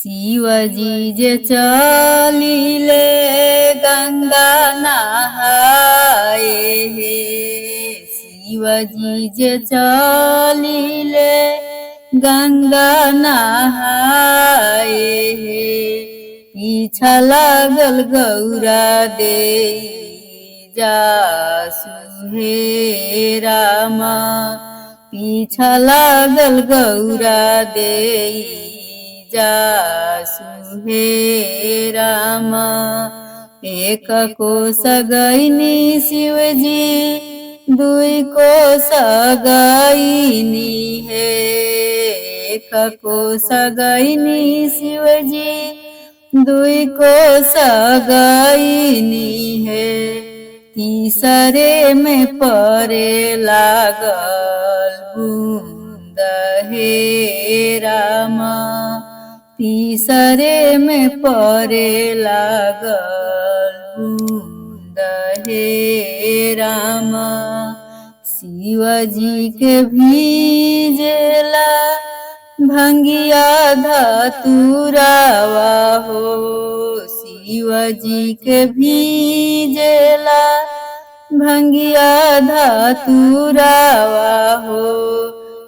शिवजी जे चलिले गंगा नहाए हे। शिवजी जे चलिले गंगा नहाए हे। पीछा लागल गौरा दे जासु हे रामा। पीछा लागल गौरा दे जासु हे रामा। एक कोस गईनी शिवजी दुई कोस गईनी हे। एक कोस गईनी शिवजी दुई कोस गईनी है। तीसरे में परे लागल बूंद हे रामा। तीसरे में परे लागल बूंद हे रामा। शिवजी के भीजेला भंगिया धतुरावा हो। शिवजी के भीजेला भंगिया धतुरावा हो।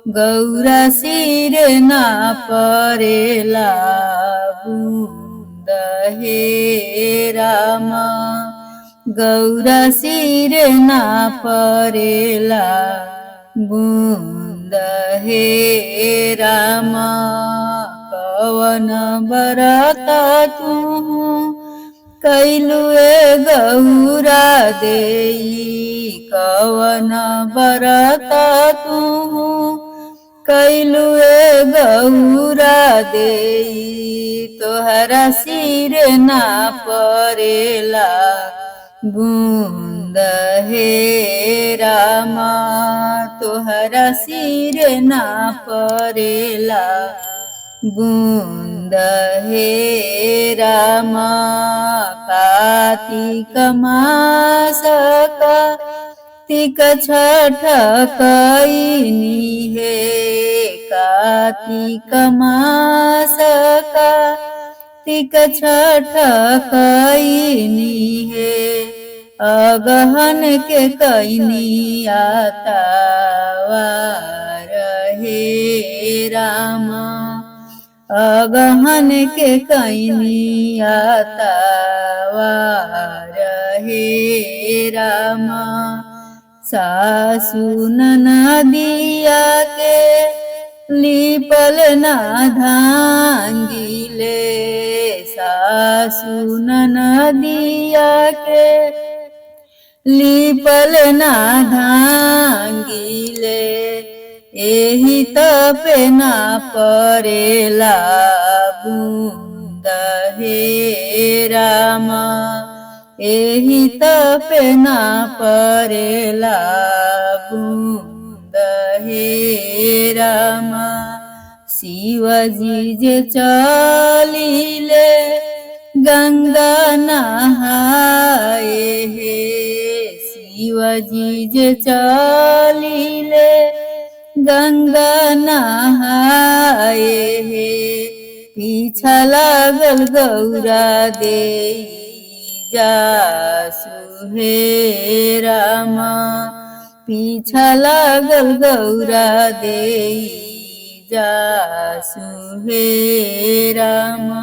गौरा सिर ना परेला बूंद हे रामा। गौरा सिर ना परेला बूंद हे रामा। कवन बरत तू कैलुए गौरा देई। कवन बरत तू कैलुए गौरा देई। तोहरा सिर ना परेला बूंद हे रामा। तोहरा सिर ना परेला बूंद हे रामा। कार्तिक मास कार्तिक छठ कईनी हे। कार्तिक मास कार्तिक छठ कईनी हे। अगहन के कईनी आतावार हे रामा। अगहन के कईनी आतावार हे रामा। सासु ननदिया के लिपल ना धांगिले। सासु ननदिया के लिपल ना धांगिले। एही तपे ना परेला बूंद हे रामा। एही तपे ना परेला बूंद हे रामा। शिवजी जे चलिले गंगा नहाए हे। शिवजी जे चलिले गंगा नहाए हे। पीछा लागल गौरा दे जासु हे रामा। पीछा लागल गौरा दे जासु हे रामा।